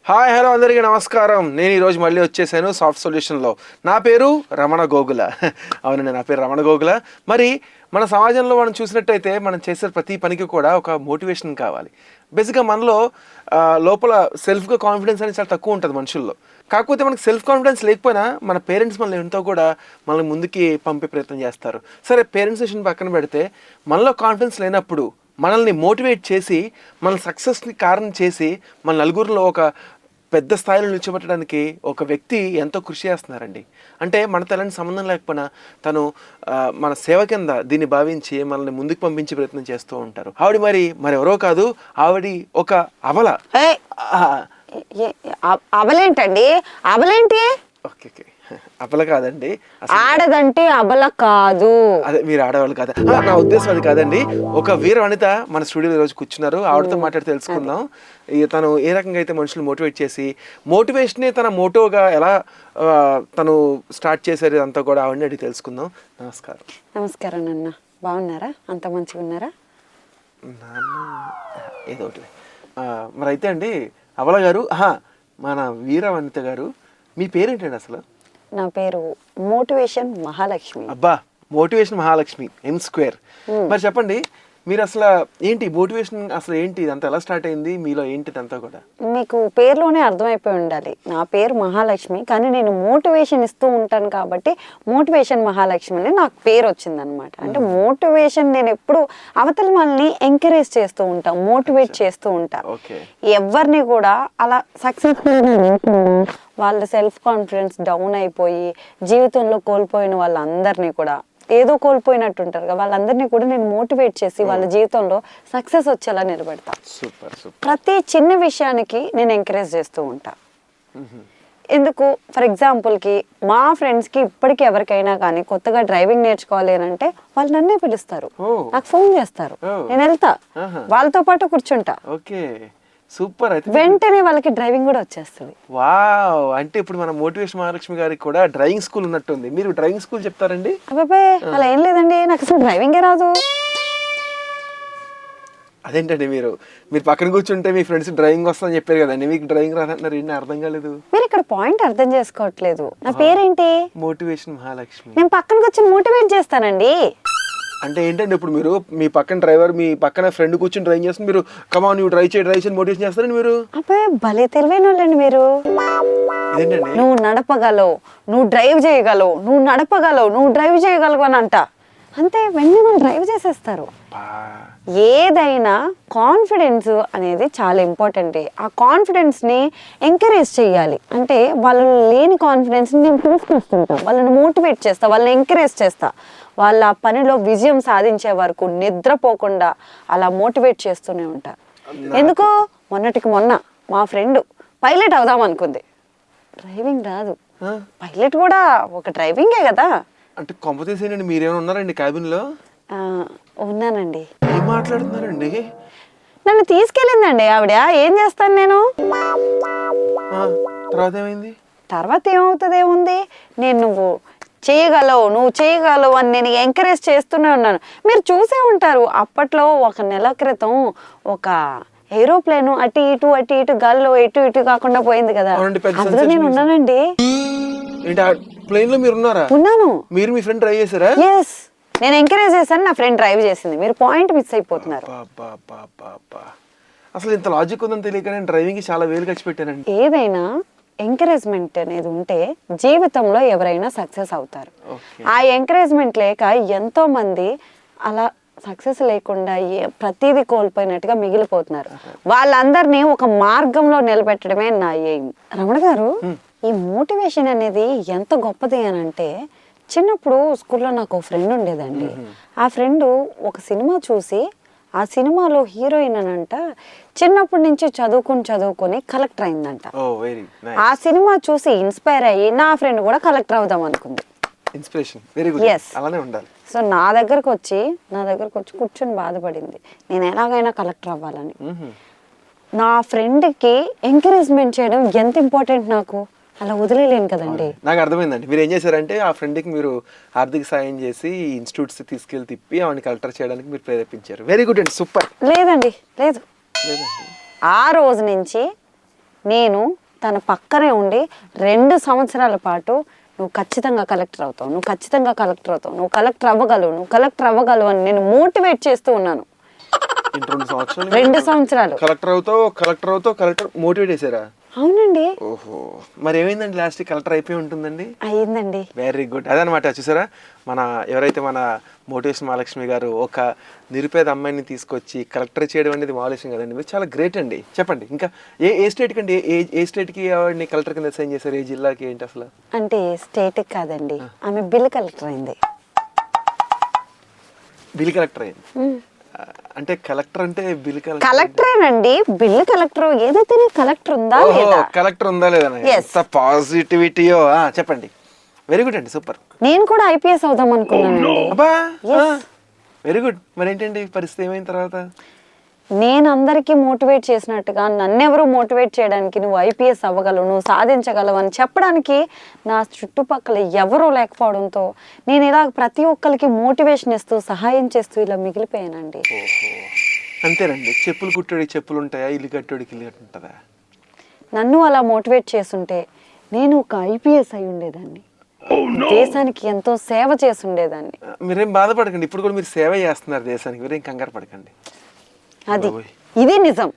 Hi hello అందరికీ నమస్కారం. నేను ఈరోజు మళ్ళీ వచ్చేసాను సాఫ్ట్ సొల్యూషన్లో. నా పేరు రమణ గోగుల. అవునండి, నా పేరు రమణ గోగుల. మరి మన సమాజంలో మనం చూసినట్టయితే మనం చేసే ప్రతి పనికి కూడా ఒక మోటివేషన్ కావాలి. బేసిక్గా మనలో లోపల సెల్ఫ్గా కాన్ఫిడెన్స్ అనేది చాలా తక్కువ ఉంటుంది మనుషుల్లో. కాకపోతే మనకు సెల్ఫ్ కాన్ఫిడెన్స్ లేకపోయినా మన పేరెంట్స్ మనల్ని ఎంతో కూడా మనల్ని ముందుకి పంపే ప్రయత్నం చేస్తారు. సరే, పేరెంట్స్ విషయం పక్కన పెడితే మనలో కాన్ఫిడెన్స్ లేనప్పుడు మనల్ని మోటివేట్ చేసి మన సక్సెస్ని కారణం చేసి మన నలుగురిలో ఒక పెద్ద స్థాయిలో నిల్చోబెట్టడానికి ఒక వ్యక్తి ఎంతో కృషి చేస్తున్నారండి. అంటే మనతో ఎలాంటి సంబంధం లేకపోయినా తను మన సేవ కింద దీన్ని భావించి మనల్ని ముందుకు పంపించే ప్రయత్నం చేస్తూ ఉంటారు. ఆవిడ మరి ఎవరో కాదు, ఆవిడ ఒక అబల. అబలేంటండి? అబలేంటి? ఓకే, అబల కాదండి, ఆడదంటే అబల కాదు. అదే, మీరు ఆడవాళ్ళు కాదా? నా ఉద్దేశం అది కాదండి. ఒక వీర వనిత మన స్టూడియోలో ఈరోజు కూర్చున్నారు. ఆవిడతో మాట్లాడి తెలుసుకుందాం తను ఏ రకంగా అయితే మనుషులు మోటివేట్ చేసి మోటివేషనే తన మోటోగా ఎలా తను స్టార్ట్ చేశారు అంతా కూడా ఆవిడని అడిగి తెలుసుకుందాం. నమస్కారం. నమస్కారం నాన్న, బాగున్నారా? అంత మంచిగా ఉన్నారా? నాన్న ఏదో ఒకటి. మరి అయితే అండి అబల గారు, మన వీర వనిత గారు, మీ పేరేంటండి అసలు? నా పేరు మోటివేషన్ మహాలక్ష్మి. అబ్బా, మోటివేషన్ మహాలక్ష్మి M². మరి చెప్పండి, మీరు అసలు ఏంటి మోటివేషన్, అసలు ఏంటి ఇదంతా ఎలా స్టార్ట్ అయింది మీలో, ఏంటి ఇదంతా కూడా? మీకు పేరులోనే అర్థమైపోయి ఉండాలి. నా పేరు మహాలక్ష్మి, కానీ నేను మోటివేషన్ ఇస్తూ ఉంటాను కాబట్టి మోటివేషన్ మహాలక్ష్మి అని నాకు పేరు వచ్చిందనమాట. అంటే మోటివేషన్ నేను ఎప్పుడు అవతల వాళ్ళని ఎంకరేజ్ చేస్తూ ఉంటాను, మోటివేట్ చేస్తూ ఉంటాను. ఎవరిని కూడా అలా సక్సెస్ఫుల్ వాళ్ళ సెల్ఫ్ కాన్ఫిడెన్స్ డౌన్ అయిపోయి జీవితంలో కోల్పోయిన వాళ్ళందరినీ కూడా, ఏదో కోల్పోయినట్టు ఉంటారు కదా, వాళ్ళందరినీ కూడా నేను మోటివేట్ చేసి వాళ్ళ జీవితంలో సక్సెస్ వచ్చేలా నిలబెడతా. ప్రతి చిన్న విషయానికి నేను ఎంకరేజ్ చేస్తూ ఉంటా. ఎందుకు? ఫర్ ఎగ్జాంపుల్కి మా ఫ్రెండ్స్కి ఇప్పటికీ ఎవరికైనా కానీ కొత్తగా డ్రైవింగ్ నేర్చుకోవాలి అని అంటే వాళ్ళు నన్నే పిలుస్తారు, నాకు ఫోన్ చేస్తారు, నేను వెళ్తా, వాళ్ళతో పాటు కూర్చుంటా. సూపర్. అయితే వెంటనే వాళ్ళకి డ్రైవింగ్ కూడా వచ్చేస్తుంది. వావ్, అంటే ఇప్పుడు మన మోటివేషన్ మహాలక్ష్మి గారికి కూడా డ్రైవింగ్ స్కూల్ ఉన్నట్టుంది. మీరు డ్రైవింగ్ స్కూల్ చెప్తారండి? అబ్బాయి అలా ఏం లేదండి, నాకు అసలు డ్రైవింగే రాదు. అదేంటండి, మీరు పక్కన కూర్చుంటే మీ ఫ్రెండ్స్ డ్రైవింగ్ వస్తుందని చెప్పారు కదండి, మీకు డ్రైవింగ్ రాదంటున్నారు, ఏంటి అర్థం కాలేదు? మీరు ఇక్కడ పాయింట్ అర్థం చేసుకోవట్లేదు. నా పేరేంటి? మోటివేషన్ మహాలక్ష్మి. నేను పక్కన కూర్చొని మోటివేట్ చేస్తానండి. అంటే ఏంటండి, ఇప్పుడు మీరు మీ పక్కన డ్రైవర్, మీ పక్కన ఫ్రెండ్ కూర్చొని డ్రైవ్ చేస్తుంది, మీరు కమాన్ నువ్వు డ్రైవ్ చేసి మోటివేషన్ చేస్తారండి మీరు? అబ్బాయి భలే తెలివైన వాళ్ళండి మీరు. ఏంటండి? నువ్వు నడపగలవు, నువ్వు డ్రైవ్ చేయగలవు, నువ్వు నడపగలవు, నువ్వు డ్రైవ్ చేయగలవు అని అంట. అంతే, వెంటనే డ్రైవ్ చేసేస్తారు. ఏదైనా కాన్ఫిడెన్స్ అనేది చాలా ఇంపార్టెంట్. ఆ కాన్ఫిడెన్స్ని ఎంకరేజ్ చేయాలి. అంటే వాళ్ళు లేని కాన్ఫిడెన్స్ని నేను తీసుకొస్తుంటా, వాళ్ళని మోటివేట్ చేస్తా, వాళ్ళని ఎంకరేజ్ చేస్తా. వాళ్ళ పనిలో విజయం సాధించే వరకు నిద్రపోకుండా అలా మోటివేట్ చేస్తూనే ఉంటా. ఎందుకో మొన్నటికి మొన్న మా ఫ్రెండ్ పైలట్ అవుదాం అనుకుంది, డ్రైవింగ్ రాదు. పైలట్ కూడా ఒక డ్రైవింగే కదా. అంటే కొంపతీసేనండి, మీరేమైనా ఉన్నారండి క్యాబిన్లో? ఉన్నానండి. ఏం మాట్లాడుతున్నారండి? నన్ను తీసుకెళ్ళిందండి ఆవిడ. ఏం చేస్తాను నేను? తర్వాత ఏమైంది? తర్వాత ఏమవుతుంది, ఏముంది, నువ్వు చేయగలవు, నువ్వు చేయగలవు అని నేను ఎంకరేజ్ చేస్తూనే ఉన్నాను. మీరు చూసే ఉంటారు, అప్పట్లో 1 నెల క్రితం ఒక ఏరోప్లేన్ అటు ఇటు గాల్లో ఇటు కాకుండా పోయింది కదా, అందులో నేను ఉన్నానండి. ప్లేన్ లో మీరు ఉన్నారా? ఉన్నాను. మీరు మీ ఫ్రెండ్ డ్రైవ్ చేశారా? ఎస్, నేను ఎంకరేజ్ చేశాను, నా ఫ్రెండ్ డ్రైవ్ చేసింది. మీరు పాయింట్ మిస్ అయిపోతున్నారు. అసలు ఇంత లాజిక్ ఉందని తెలియక నేను డ్రైవింగ్ చాలా వేలు ఖర్చు పెట్టానండి. ఏదైనా ఎంకరేజ్మెంట్ అనేది ఉంటే జీవితంలో ఎవరైనా సక్సెస్ అవుతారు. ఆ ఎంకరేజ్మెంట్ లేక ఎంతో మంది అలా సక్సెస్ లేకుండా ప్రతిదీ కోల్పోయినట్టుగా మిగిలిపోతున్నారు. వాళ్ళందరినీ ఒక మార్గంలో నిలబెట్టడమే నా ఎయిమ్. రమణ గారు, ఈ మోటివేషన్ అనేది ఎంత గొప్పది అని అంటే, చిన్నప్పుడు స్కూల్లో నాకు ఒక ఫ్రెండ్ ఉండేదండి. ఆ ఫ్రెండ్ ఒక సినిమా చూసి, ఆ సినిమాలో హీరోయిన్ అనంట చిన్నప్పటి నుంచి చదువుకొని కలెక్టర్ అయిందంట. ఆ సినిమా చూసి ఇన్స్పైర్ అయ్యి నా ఫ్రెండ్ కూడా కలెక్టర్ అవుదాం అనుకుంది. సో నా దగ్గరకు వచ్చి కూర్చొని బాధపడింది, నేను ఎలాగైనా కలెక్టర్ అవ్వాలని. నా ఫ్రెండ్కి ఎంకరేజ్మెంట్ చేయడం ఎంత ఇంపార్టెంట్ నాకు. అలా వదిలేలేను కదండి. నాకు అర్థమైందండి. మీరు ఏం చేశారంటే ఆ ఫ్రెండ్కి మీరు ఆర్థిక సాయం చేసి ఇన్స్టిట్యూట్స్ తీసుకెళ్ళి తిప్పి ఆవిడని కలెక్టర్ చేయడానికి మీరు ప్రేరేపించారు. వెరీ గుడ్ అండి, సూపర్. లేదండి, లేదు. ఆ రోజు నుంచి నేను తన పక్కనే ఉండి 2 సంవత్సరాల పాటు నువ్వు ఖచ్చితంగా కలెక్టర్ అవుతావు, నువ్వు ఖచ్చితంగా కలెక్టర్ అవుతావు, నువ్వు కలెక్టర్ అవ్వగలవు, నువ్వు కలెక్టర్ అవ్వగలవు అని నేను మోటివేట్ చేస్తూ ఉన్నాను. 2 సంవత్సరాలు 2 సంవత్సరాలు కలెక్టర్ మోటివేట్ చేశారా? అవునండి. ఓహో, మరి ఏమైందండి లాస్ట్ కలెక్టర్ అయిపోయి ఉంటుందండి? అయ్యిందండి. Very good. అదనమాట, చూసారా ఎవరైతే మన మోటివేషన్ మహాలక్ష్మి గారు ఒక నిరుపేద అమ్మాయిని తీసుకొచ్చి కలెక్టర్ చేయడం అనేది మామూలు విషయం కదండి. మీరు చాలా గ్రేట్ అండి. చెప్పండి, ఇంకా ఏ స్టేట్కి అండి, ఏ స్టేట్కి ఆవిడని కలెక్టర్ కింద సైన్ చేశారు? ఏ జిల్లాకి ఏంటి అసలు? అంటే స్టేట్కి కాదండి, ఆమె బిల్ కలెక్టర్ అయింది. బిల్ కలెక్టర్ అయింది అంటే కలెక్టర్ అంటే బిల్ కలెక్టరేనండి, బిల్ కలెక్టర్. ఏదైతే కలెక్టర్ ఉందా లేదా, కలెక్టర్ ఉందా లేదా, ఎంత పాజిటివిటీయో. చెప్పండి, వెరీ గుడ్ అండి, సూపర్. నేను కూడా ఐపీఎస్ అవుదాం అనుకున్నానండి. అబ్బా, వెరీ గుడ్. మరి ఏంటండి పరిస్థితి ఏమైన తర్వాత? నేను అందరికీ మోటివేట్ చేసినట్టుగా నన్నెవరు మోటివేట్ చేయడానికి నువ్వు ఐపీఎస్ అవ్వగలవు, నువ్వు సాధించగలవు అని చెప్పడానికి నా చుట్టుపక్కల ఎవరూ లేకపోవడంతో నేను ఇలా ప్రతి ఒక్కరికి మోటివేషన్ ఇస్తూ సహాయం చేస్తూ ఇలా మిగిలిపోయానండి. అంతేనండి. చెప్పులు కుట్టోడికి చెప్పులు ఉంటాయా, ఇల్లు కట్టోడికి ఇల్లు ఉంటుందా? నన్ను అలా మోటివేట్ చేస్తుంటే నేను ఒక ఐపీఎస్ అయి ఉండేదాన్ని, దేశానికి ఎంతో సేవ చేసి ఉండేదాన్ని. మీరేం బాధపడకండి, ఇప్పుడు కూడా మీరు సేవ చేస్తున్నారు దేశానికి, మీరేం కంగారు పడకండి. అది ఇది నిజం.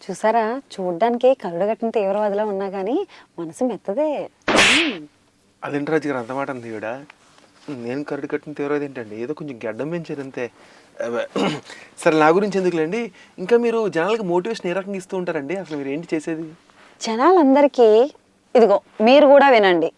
చూసారా, చూడ్డానికి కరుడుగట్టిన తీవ్రవాదిలా ఉన్నా కానీ మనసు మెత్తదే. అదేంటి రాజు గారు అంత మాట అంది ఈవిడ? నేను కరుడు కట్టిన తీవ్రవాది ఏంటండి, ఏదో కొంచెం గడ్డం పెంచారు అంతే. సరే, నా గురించి ఎందుకులేండి. ఇంకా మీరు జనాలకు మోటివేషన్ ఏ రకంగా ఇస్తూ ఉంటారండి? అసలు మీరు ఏంటి చేసేది? జనాలందరికీ ఇదిగో మీరు కూడా వినండి,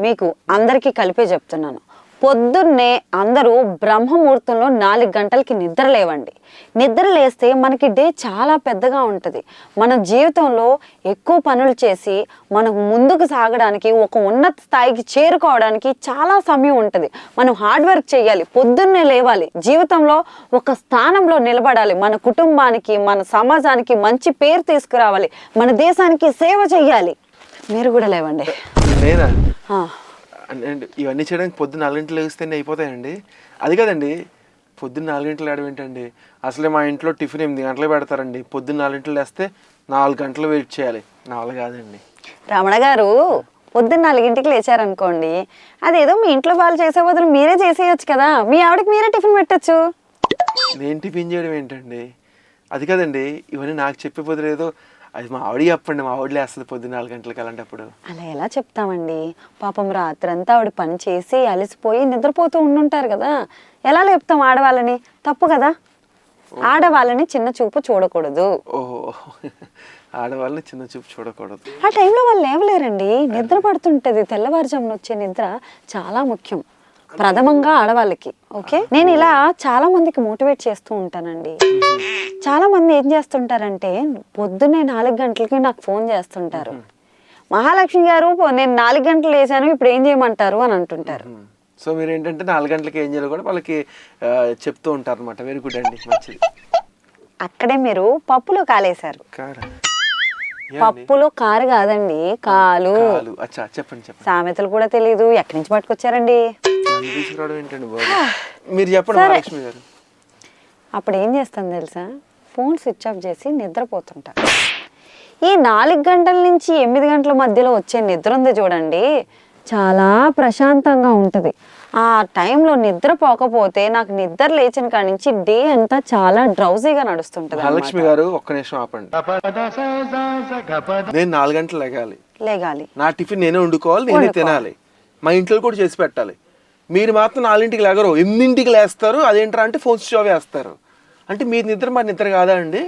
మీకు అందరికీ కలిపే చెప్తున్నాను. పొద్దున్నే అందరూ బ్రహ్మముహూర్తంలో 4 గంటలకి నిద్ర లేవండి. నిద్ర లేస్తే మనకి డే చాలా పెద్దగా ఉంటుంది. మన జీవితంలో ఎక్కువ పనులు చేసి మనకు ముందుకు సాగడానికి, ఒక ఉన్నత స్థాయికి చేరుకోవడానికి చాలా సమయం ఉంటుంది. మనం హార్డ్ వర్క్ చేయాలి, పొద్దున్నే లేవాలి, జీవితంలో ఒక స్థానంలో నిలబడాలి, మన కుటుంబానికి మన సమాజానికి మంచి పేరు తీసుకురావాలి, మన దేశానికి సేవ చేయాలి. మీరు కూడా లేవండి. నేనా? ఇవన్నీ చేయడానికి పొద్దున్న 4 గంటలు లేస్తేనే అయిపోతాయండి? అది కదండి, పొద్దున్న 4 గంటలు లేవడం ఏంటండి? అసలే మా ఇంట్లో టిఫిన్ 8 గంటలకు పెడతారండి. పొద్దున్న 4 గంటలు లేస్తే 4 గంటలు వెయిట్ చేయాలి. నా వల్ల కాదండి. రమణ గారు, పొద్దున్న 4 గంటలకు లేచారనుకోండి, అదేదో మీ ఇంట్లో వాళ్ళు చేసే బదులు మీరే చేసేయచ్చు కదా, మీ ఆవిడకి మీరే టిఫిన్ పెట్టచ్చు. నేను టిఫిన్ చేయడం ఏంటండి? అది కదండి, ఇవన్నీ నాకు చెప్పే బదులు ఏదో అది మా ఆవిడ చెప్పండి, మా ఆవిడ లేస్తుంది పొద్దున్న 4 గంటలకి. అలాంటప్పుడు అలా ఎలా చెప్తామండి? పాపం రాత్రంతా ఆవిడ పని చేసి అలసిపోయి నిద్రపోతూ ఉండుంటారు కదా, ఎలా లేపుతాం ఆడవాళ్ళని? తప్పు కదా. ఆడవాళ్ళని చిన్న చూపు చూడకూడదు. ఓహో, ఆడవాళ్ళని చిన్న చూపు చూడకూడదు. ఆ టైంలో వాళ్ళు లేవలేరండి, నిద్ర పడుతుంటది. తెల్లవారుజామున వచ్చే నిద్ర చాలా ముఖ్యం, ప్రథమంగా ఆడవాళ్ళకి. ఓకే, నేను ఇలా చాలా మందికి మోటివేట్ చేస్తూ ఉంటానండి. చాలా మంది ఏం చేస్తుంటారంటే పొద్దున్నే 4 గంటలకి నాకు ఫోన్ చేస్తుంటారు, మహాలక్ష్మి గారు నేను 4 గంటలు లేచాను, ఇప్పుడు ఏం చేయమంటారు అని అంటుంటారు. సో మీరు ఏంటంటే 4 గంటలకి ఏం చేయాలో కూడా వాళ్ళకి చెప్తూ ఉంటారు అనమాట. వెరీ గుడ్ అండి, మంచిది. అక్కడే మీరు పప్పులో కాలేశారు. పప్పులో కారు కాదండి, కాలు. చెప్పండి. సామెతలు కూడా తెలియదు, ఎక్కడి నుంచి పట్టుకొచ్చారండి? మీరు చెప్పండి మహాలక్ష్మి గారు. అప్పుడు ఏం చేస్తాను తెలుసా, ఫోన్ స్విచ్ ఆఫ్ చేసి నిద్రపోతుంటా. ఈ 4 గంటల నుంచి 8 గంటల మధ్యలో వచ్చే నిద్ర ఉంది చూడండి, చాలా ప్రశాంతంగా ఉంటుంది. ఆ టైంలో నిద్రపోకపోతే నాకు నిద్ర లేచిన కాడి నుంచి డే అంతా చాలా డ్రౌజీగా నడుస్తుంటది. మహాలక్ష్మి గారు ఒక్క నిమిషం ఆపండి. నేను 4 గంటలు లేగాలి, నా టిఫిన్ నేనే వండుకోవాలి, నేనే తినాలి, మా ఇంట్లో కూడా చేసి పెట్టాలి. మీరు మాత్రం 4ంటికి లేగరు, 8ంటికి లేస్తారు. అదేంటారా అంటే ఫోన్ స్విచ్ ఆఫ్ చేస్తారు. అంటే మీ నిద్ర మరి నిద్ర కాదా అండి?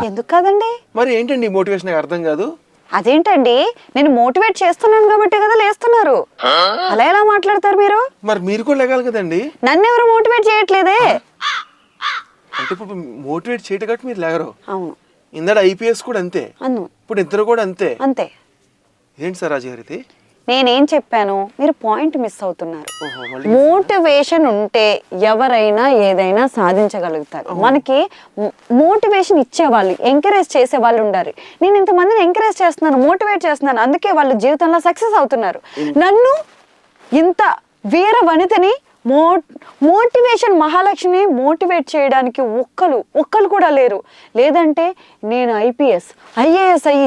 ఎందుకు కాదండి? మరి ఏంటండి మోటివేషన్? నాకు అర్థం కాదు. అదేంటండి, నేను మోటివేట్ చేస్తున్నాను కాబట్టి కదా లేస్తున్నారు. అలా ఎలా మాట్లాడతారు మీరు? మరి మీరు కూడా లేగాలి కదండి. నన్ను ఎవరు మోటివేట్ చేయట్లేదే. అంటే ఇప్పుడు మోటివేట్ చేయటం కాబట్టి మీరు లేగరు. అవును. ఇందాక ఐపీఎస్ కూడా అంతే, ఇప్పుడు నిద్ర కూడా అంతే. ఏంటి సార్ రాజు గారు ఇది? నేనేం చెప్పాను, మీరు పాయింట్ మిస్ అవుతున్నారు. మోటివేషన్ ఉంటే ఎవరైనా ఏదైనా సాధించగలుగుతారు. మనకి మోటివేషన్ ఇచ్చేవాళ్ళు, ఎంకరేజ్ చేసే వాళ్ళు ఉండాలి. నేను ఇంతమందిని ఎంకరేజ్ చేస్తున్నాను, మోటివేట్ చేస్తున్నాను, అందుకే వాళ్ళు జీవితంలో సక్సెస్ అవుతున్నారు. నన్ను ఇంత వీర వనితని మోటివేషన్ మహాలక్ష్మి మోటివేట్ చేయడానికి ఒక్కరు కూడా లేరు. లేదంటే నేను IAS అయ్యి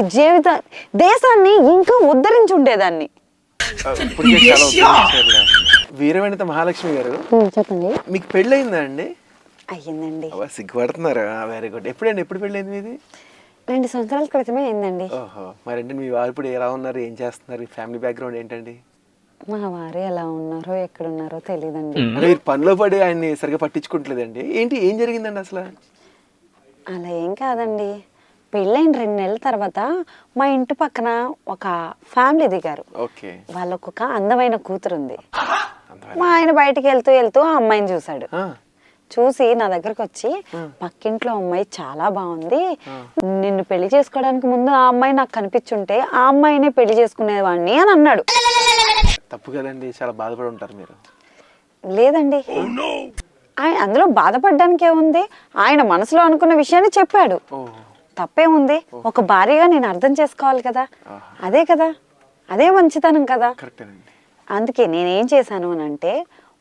దేశాన్ని ఇంకా ఉద్ధరించి ఉండేదాన్ని. ఇప్పటికే చాలా ఉద్ధరించారుగా. వీరవనిత మహాలక్ష్మి గారు, చెప్పండి. మీకు పెళ్ళయిందా అండి? అయ్యిందండి. సిగ్గుపడుతున్నారు. Very good. ఎప్పుడు పెళ్ళైంది మీది? 2 సంవత్సరాల క్రితమే అయిందండి. ఓహో, మరంటే మీ వారు ఇప్పుడు ఎలా ఉన్నారు, ఏం చేస్తున్నారు, ఫ్యామిలీ బ్యాక్గ్రౌండ్ ఏంటండి? మా వారు ఎలా ఉన్నారో ఎక్కడున్నారో తెలియదండి. అంటే మీరు పనిలో పడి ఆయన్ని సరిగా పట్టించుకుంటలేదండి. ఏం జరిగిందండి అసలు? అలా ఏం కాదండి, పెళ్ళైన 2 నెలల తర్వాత మా ఇంటి పక్కన ఒక ఫ్యామిలీ దిగారు. ఓకే. వాళ్ళకు ఒక అందమైన కూతురు ఉంది. మా ఆయన బయటికి వెళ్తూ ఆ అమ్మాయిని చూశాడు. చూసి నా దగ్గరకు వచ్చి, పక్కింట్లో అమ్మాయి చాలా బాగుంది, నిన్ను పెళ్లి చేసుకోవడానికి ముందు ఆ అమ్మాయి నాకు కనిపించుంటే ఆ అమ్మాయినే పెళ్లి చేసుకునేవాడిని అని అన్నాడు. తప్పు కదండి, చాలా బాధపడి ఉంటారు మీరు. లేదండి, ఆయన అందులో బాధపడడానికి ఏముంది, ఆయన మనసులో అనుకున్న విషయాన్ని చెప్పాడు. తప్పేముంది, ఒక భార్యగా నేను అర్థం చేసుకోవాలి కదా, అదే మంచితనం కదా. అందుకే నేనేం చేశాను అని అంటే,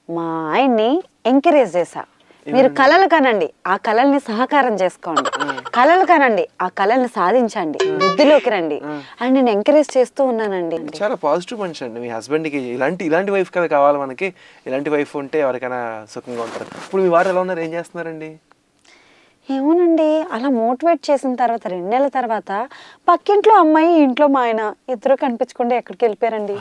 మా ఆయన్ని ఎంకరేజ్ చేశా. మీరు కలలు కనండి, ఆ కలల్ని సహకారం చేసుకోండి, కలలు కనండి, ఆ కలల్ని సాధించండి, బుద్ధిలోకి రండి అని నేను ఎంకరేజ్ చేస్తూ ఉన్నానండి. చాలా పాజిటివ్ మనిషి అండి మీ హస్బెండ్ కి. ఇలాంటి వైఫ్ కదా కావాలి మనకి. ఇలాంటి వైఫ్ ఉంటే ఎవరికైనా సుఖంగా ఉంటారు. ఇప్పుడు మీ వారు ఎలా ఉన్నారు, ఏం చేస్తున్నారండి? ఏమోనండి, అలా మోటివేట్ చేసిన తర్వాత 2 నెలల తర్వాత పక్కింట్లో అమ్మాయి, ఇంట్లో మా ఆయన ఇద్దరు కనిపించకుండా ఎక్కడికి వెళ్ళిపోయారండి.